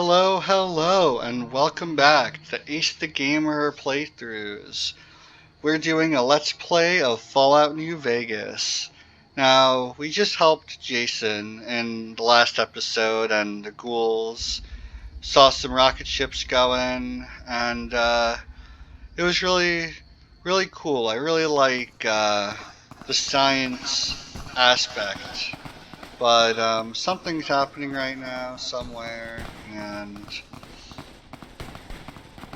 Hello, and welcome back to Ace the Gamer playthroughs. We're doing a Let's Play of Fallout New Vegas. Now, we just helped Jason in the last episode, and the ghouls saw some rocket ships going, and it was really cool. I really like the science aspect. But something's happening right now somewhere, and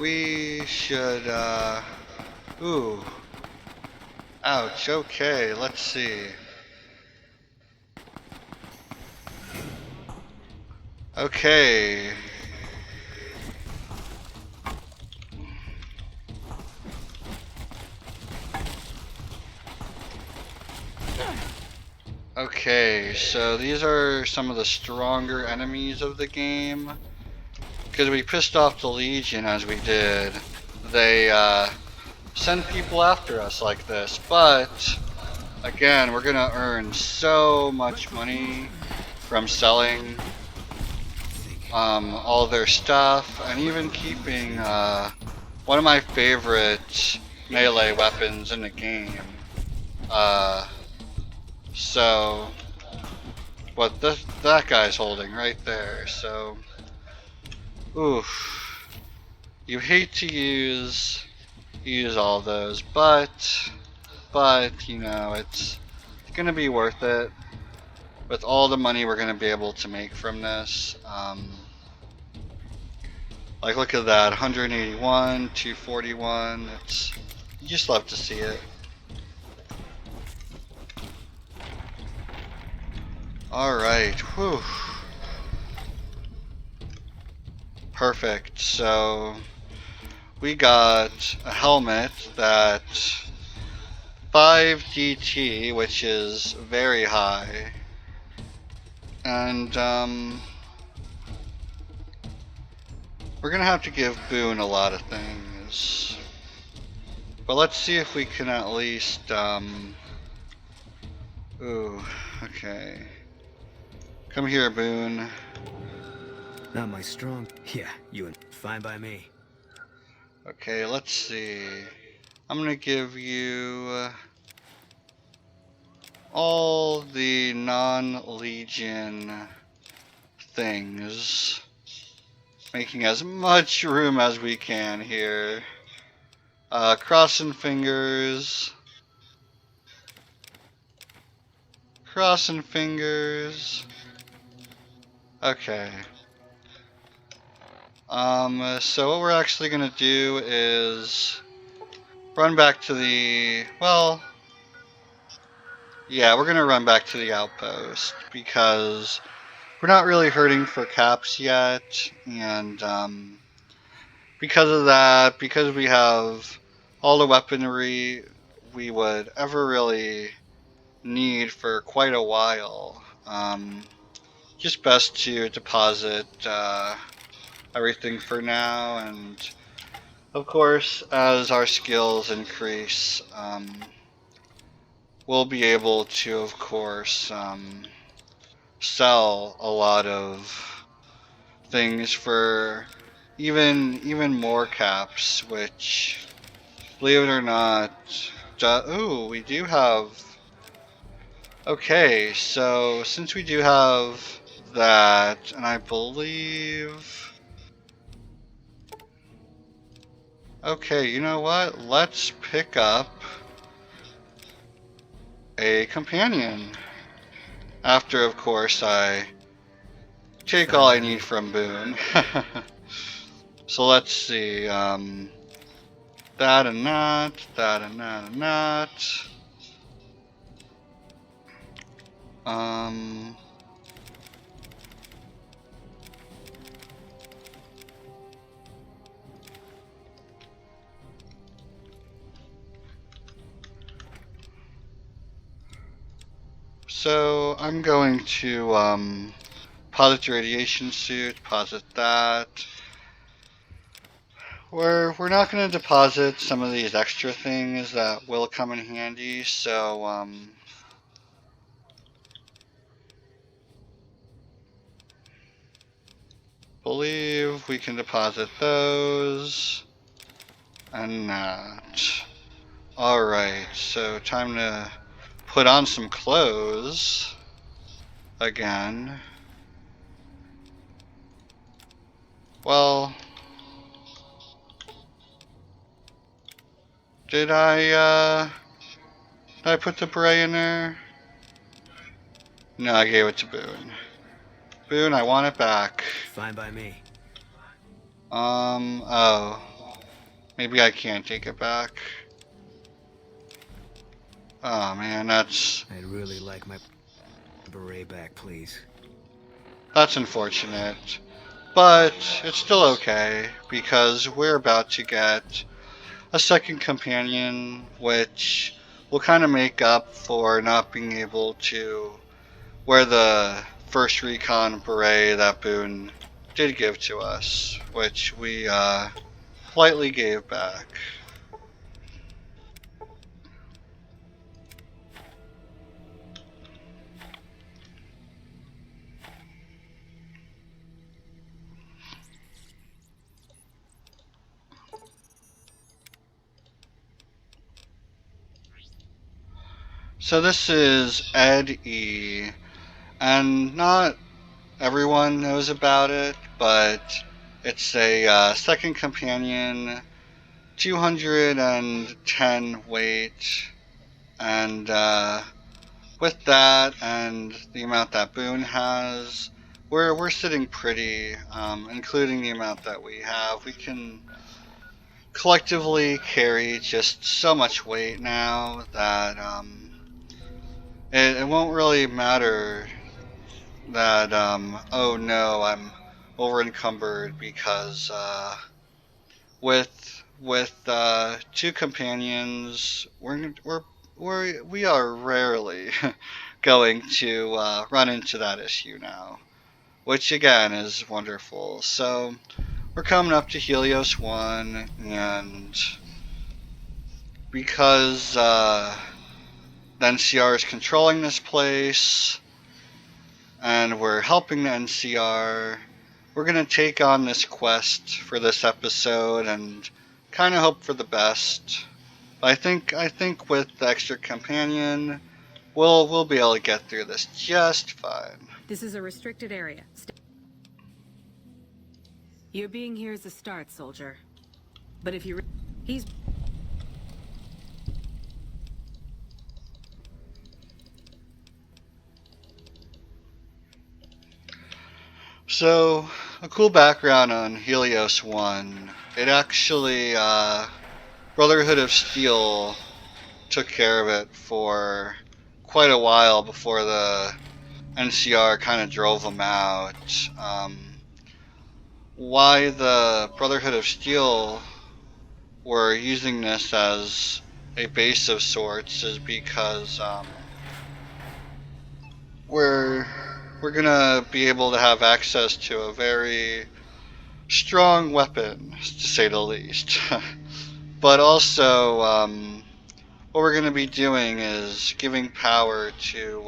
we should, ooh, ouch, okay, let's see. Okay. Okay, so these are some of the stronger enemies of the game. Because we pissed off the Legion as we did. They, send people after us like this, but again, we're gonna earn so much money from selling all their stuff, and even keeping one of my favorite melee weapons in the game. Uh, so, what that guy's holding right there. So, oof, you hate to use all those, but you know it's gonna be worth it with all the money we're gonna be able to make from this. Like, look at that, 181, 241, you just love to see it. Alright, whew. Perfect, so we got a helmet that's 5 DT, which is very high. And, we're gonna have to give Boone a lot of things. But let's see if we can at least, ooh, okay. Come here, Boone. Not my strong. Yeah, you and fine by me. Okay, let's see. I'm gonna give you all the non-Legion things. Making as much room as we can here. Crossing fingers. Crossing fingers. Okay. So what we're actually gonna do is run back to the, well, yeah, we're gonna run back to the outpost because we're not really hurting for caps yet, and because of that, because we have all the weaponry we would ever really need for quite a while, just best to deposit everything for now, and of course, as our skills increase, we'll be able to, of course, sell a lot of things for even more caps, which, believe it or not, ooh, we do have. Okay, so since we do have that, and I believe. Okay, you know what? Let's pick up a companion. After, of course, I take all I need from Boone. So let's see, that and that and that and that. So I'm going to, posit the radiation suit, posit that. We're not going to deposit some of these extra things that will come in handy, so, but believe we can deposit those. And that. Alright, so time to put on some clothes again. Well, did I put the beret in there? No, I gave it to Boone. Boone, I want it back. Fine by me. Oh. Maybe I can't take it back. Oh man, I'd really like my beret back, please. that's unfortunate. But it's still okay, because we're about to get a second companion, which will kind of make up for not being able to wear the first recon beret that Boone did give to us, which we politely gave back. So this is Ed E, and not everyone knows about it, but it's a second companion, 210 weight, and with that and the amount that Boone has, we're sitting pretty, including the amount that we have. We can collectively carry just so much weight now that it won't really matter that oh no, I'm over encumbered because with two companions we are rarely going to run into that issue now, which again is wonderful. So we're coming up to Helios One, and because the NCR is controlling this place and we're helping the NCR, we're going to take on this quest for this episode and kind of hope for the best. But I think with the extra companion, we'll be able to get through this just fine. This is a restricted area. Your being here is a start, soldier. But if you... He's... So, a cool background on Helios One. It actually, Brotherhood of Steel took care of it for quite a while before the NCR kind of drove them out. Why the Brotherhood of Steel were using this as a base of sorts is because we're gonna be able to have access to a very strong weapon, to say the least. But also, what we're gonna be doing is giving power to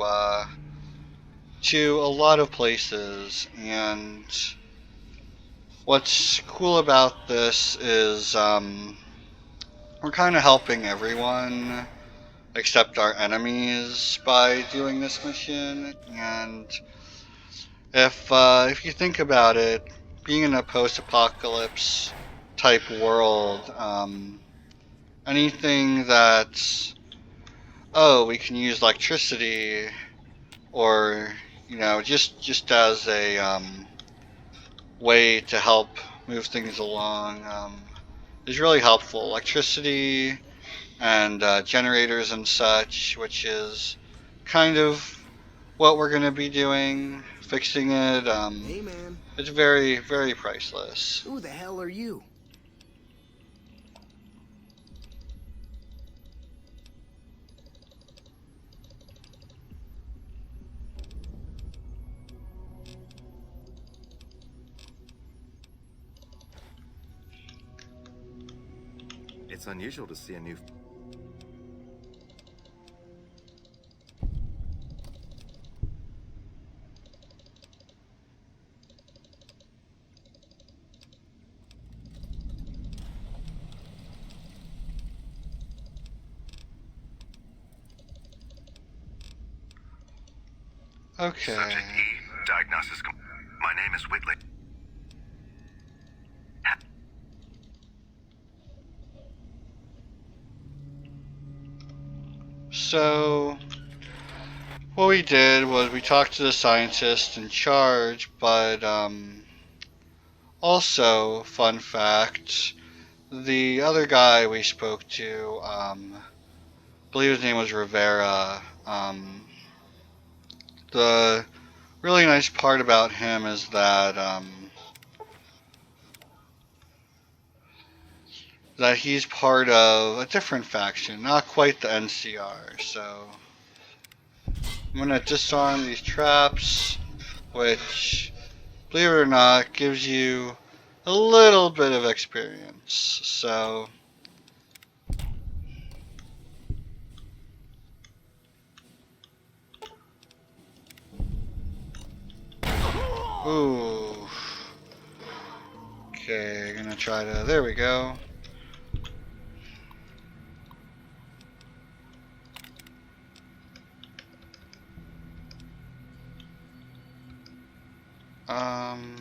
a lot of places, and what's cool about this is we're kind of helping everyone except our enemies by doing this mission. And if you think about it, being in a post-apocalypse type world, anything that's we can use electricity, or just as a way to help move things along, is really helpful. Electricity and generators and such, which is kind of what we're going to be doing, fixing it. Hey, man. It's very, very priceless. Who the hell are you? It's unusual to see a new... Okay. Subject E, diagnosis. My name is Whitley. So, what we did was we talked to the scientist in charge, but also, fun fact, the other guy we spoke to, I believe his name was Rivera. The really nice part about him is that he's part of a different faction, not quite the NCR. So I'm gonna disarm these traps, which, believe it or not, gives you a little bit of experience. So ooh. Okay, gonna try to. There we go. Um.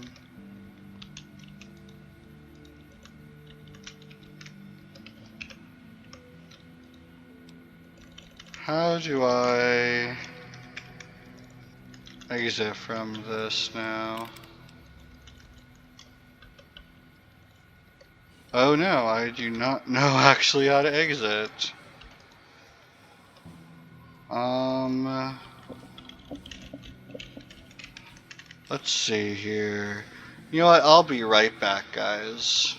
How do I exit from this now? Oh no, I do not know actually how to exit. Um. Let's see here. You know what? I'll be right back, guys.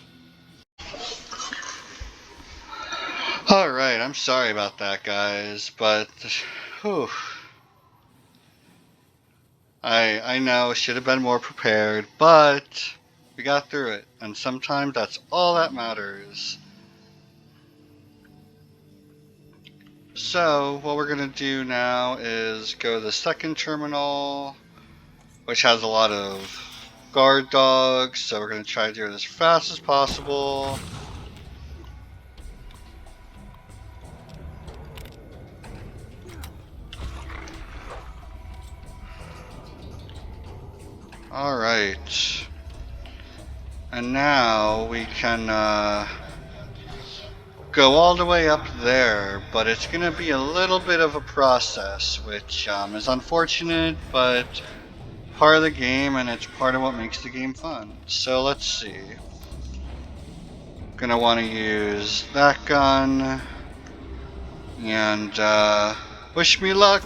Alright, I'm sorry about that, guys, but whew, I know should have been more prepared, but we got through it, and sometimes that's all that matters. So what we're gonna do now is go to the second terminal, which has a lot of guard dogs, so we're gonna try to do it as fast as possible. Alright. And now we can go all the way up there, but it's going to be a little bit of a process, which is unfortunate, but part of the game, and it's part of what makes the game fun. So let's see. Gonna want to use that gun, and wish me luck.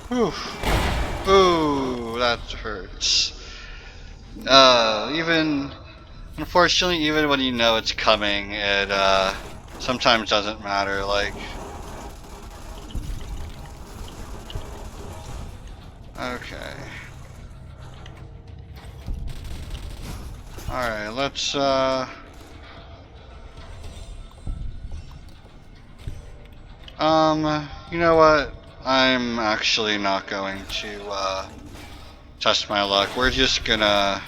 Whew. Ooh, that hurts. Even unfortunately, even when you know it's coming, it sometimes doesn't matter. Like, okay. Alright, let's you know what? I'm actually not going to test my luck. We're just gonna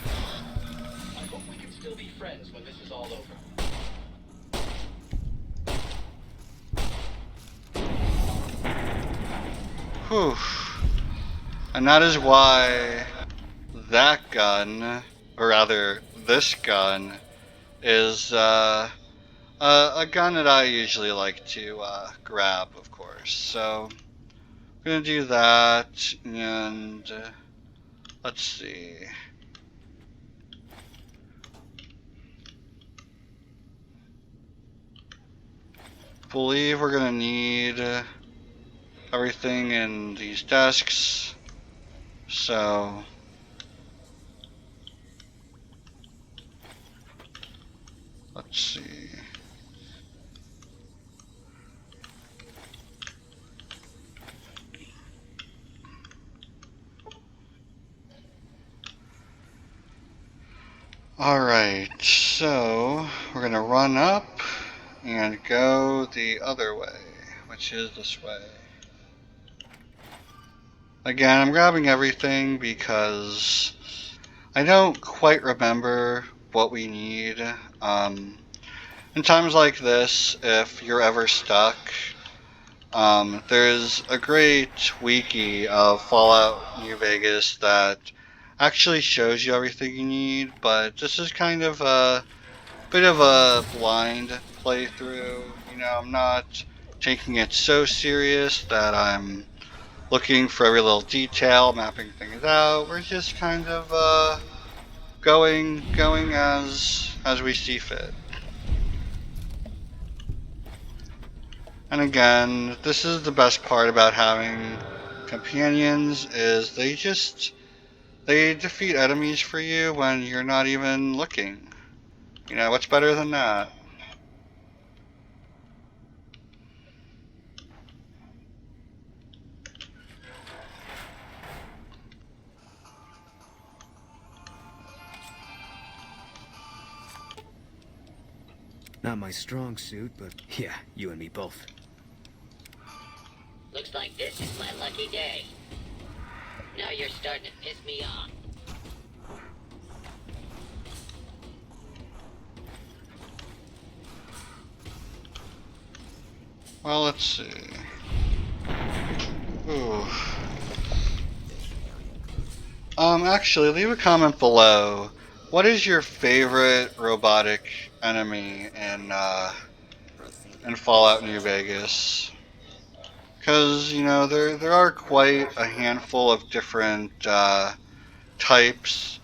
whew. And that is why that gun, or rather this gun, is a gun that I usually like to grab, of course. So I'm gonna do that, and let's see. Believe we're gonna need everything in these desks. So let's see. Alright, so we're gonna run up and go the other way, which is this way. Again, I'm grabbing everything because I don't quite remember what we need. In times like this, if you're ever stuck, There's a great wiki of Fallout New Vegas that actually shows you everything you need, but this is kind of a bit of a blind playthrough. You know, I'm not taking it so serious that I'm looking for every little detail, mapping things out. We're just kind of going as we see fit. And again, this is the best part about having companions is they defeat enemies for you when you're not even looking. You know, what's better than that? Not my strong suit, but yeah, you and me both. Looks like this is my lucky day. Now you're starting to piss me off. Well, let's see. Ooh. Actually, leave a comment below. What is your favorite robotic enemy in Fallout New Vegas? Because you know there are quite a handful of different types.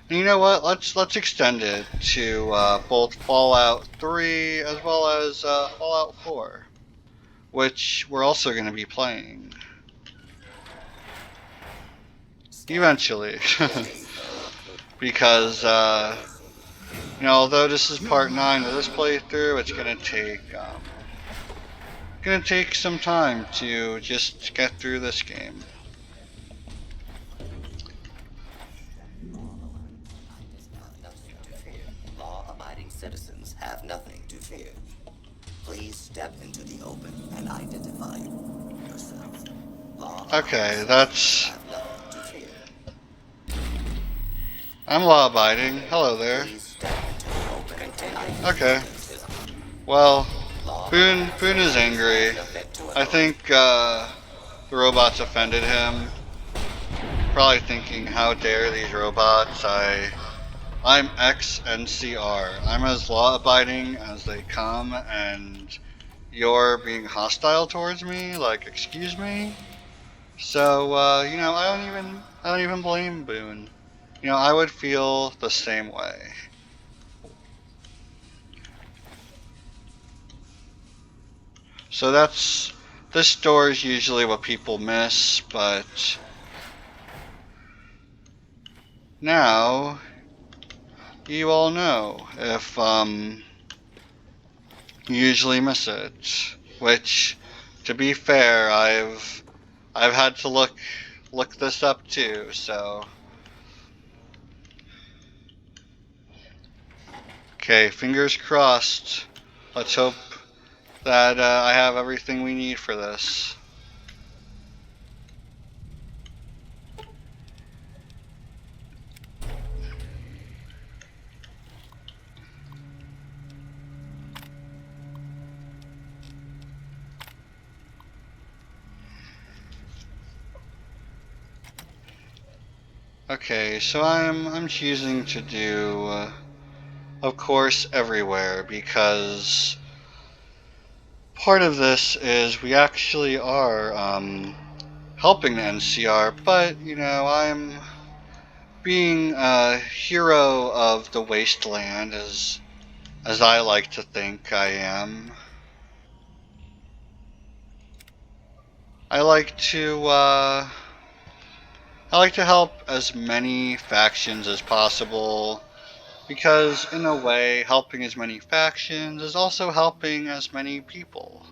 And you know what? Let's extend it to both Fallout 3 as well as Fallout 4, which we're also going to be playing eventually. Because you know, although this is part 9 of this playthrough, it's gonna take some time to just get through this game. Law-abiding citizens have nothing to fear. Please step into the open and identify yourselves. Okay, that's... Have nothing to fear. I'm law-abiding. Hello there. Please step into the open and identify Okay. Well, Boone is angry. I think the robots offended him. Probably thinking, how dare these robots? I'm ex-NCR. I'm as law-abiding as they come, and you're being hostile towards me? Like, excuse me? So, you know, I don't even blame Boone. You know, I would feel the same way. So this door is usually what people miss, but now you all know if you usually miss it. Which, to be fair, I've had to look this up too. So, okay, fingers crossed. Let's hope that I have everything we need for this. Okay, so I'm choosing to do, of course, everywhere, because part of this is we actually are helping the NCR, but you know, I'm being a hero of the wasteland, as I like to think I am. I like to help as many factions as possible, because in a way, helping as many factions is also helping as many people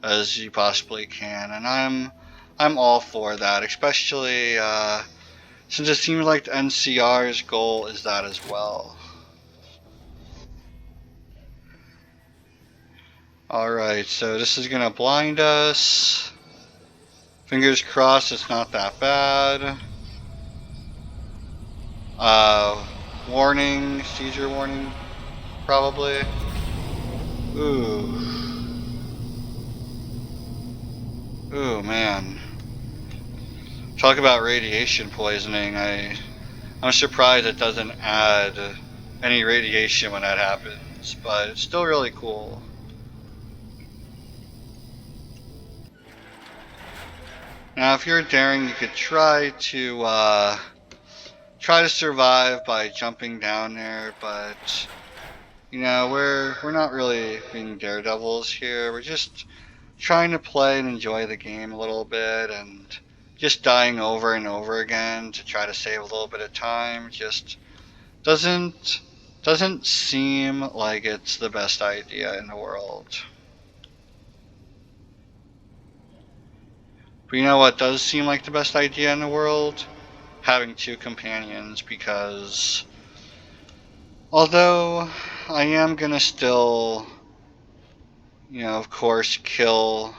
as you possibly can, and I'm all for that, especially since it seems like the NCR's goal is that as well. Alright, so this is gonna blind us. Fingers crossed it's not that bad. Warning, seizure warning, probably. Ooh. Ooh, man. Talk about radiation poisoning. I'm surprised it doesn't add any radiation when that happens, but it's still really cool. Now, if you're daring, you could try to survive by jumping down there, but you know we're not really being daredevils here. We're just trying to play and enjoy the game a little bit, and just dying over and over again to try to save a little bit of time just doesn't doesn't seem like it's the best idea in the world. But you know what does seem like the best idea in the world? Having two companions, because although I am gonna still, of course, kill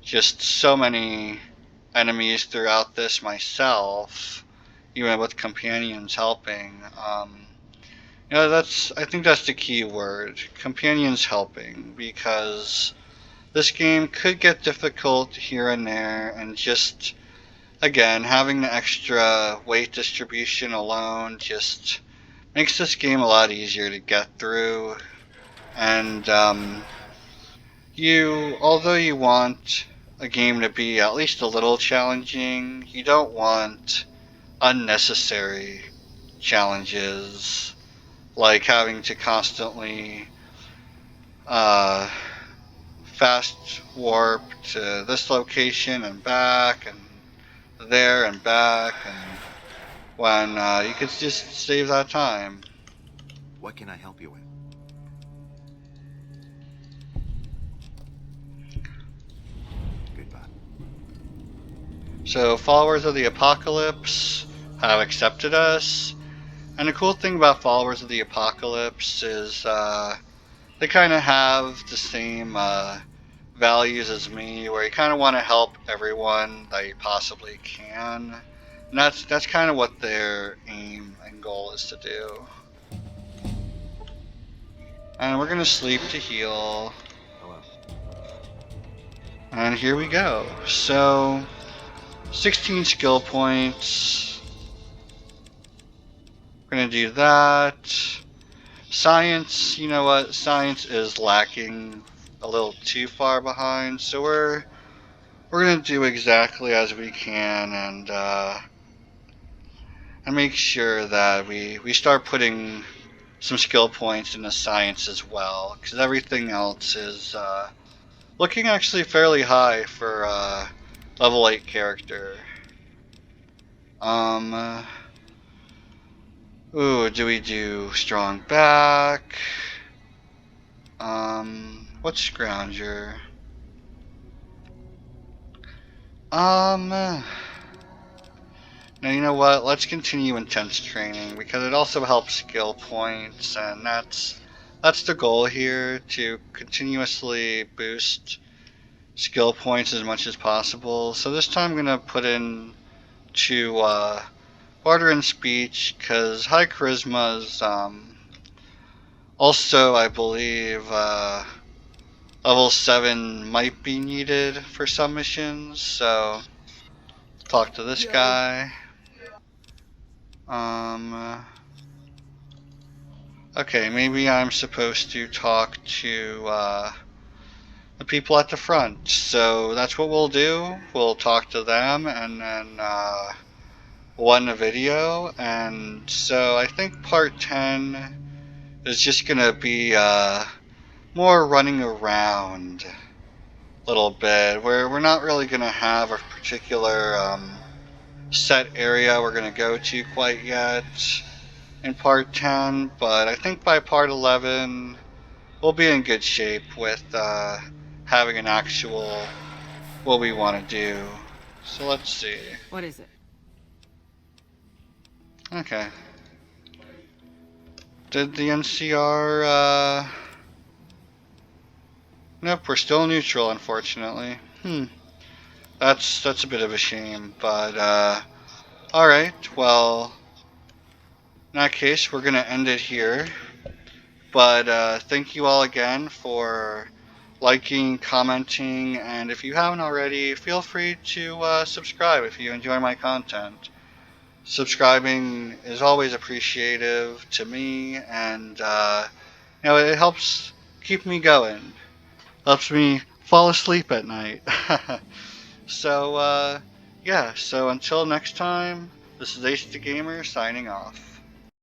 just so many enemies throughout this myself, even with companions helping. I think that's the key word, companions helping, because this game could get difficult here and there, and just again having the extra weight distribution alone just makes this game a lot easier to get through. And although you want a game to be at least a little challenging, you don't want unnecessary challenges like having to constantly uh, fast warp to this location and back and there and back, and when you could just save that time. What can I help you with? Goodbye. So followers of the apocalypse have accepted us, and the cool thing about followers of the apocalypse is they kind of have the same values as me, where you kind of want to help everyone that you possibly can, and that's kind of what their aim and goal is to do. And we're gonna sleep to heal, Hello. and here we go. So 16 skill points. We're gonna do that. Science, you know what? Science is lacking a little too far behind, so we're gonna do exactly as we can, and make sure that we start putting some skill points into science as well, because everything else is looking actually fairly high for level 8 character. Um, do we do strong back? What's Grounger? Now you know what? Let's continue intense training, because it also helps skill points, and that's the goal here, to continuously boost skill points as much as possible. So this time I'm gonna put in to barter and speech, because high charisma is also, I believe, level 7 might be needed for some missions, so talk to this guy. Okay, maybe I'm supposed to talk to the people at the front, so that's what we'll do. We'll talk to them, and then we'll end the video. And so I think part 10 is just gonna be more running around a little bit, where we're not really gonna have a particular set area we're gonna go to quite yet in part 10, but I think by part 11 we'll be in good shape with having an actual what we want to do. So let's see. What is it? Okay. Did the NCR nope, we're still neutral, unfortunately. That's a bit of a shame, but alright, well, in that case we're gonna end it here. But thank you all again for liking, commenting, and if you haven't already, feel free to subscribe if you enjoy my content. Subscribing is always appreciative to me, and it helps keep me going. Helps me fall asleep at night. So, yeah, so until next time, this is Ace the Gamer signing off.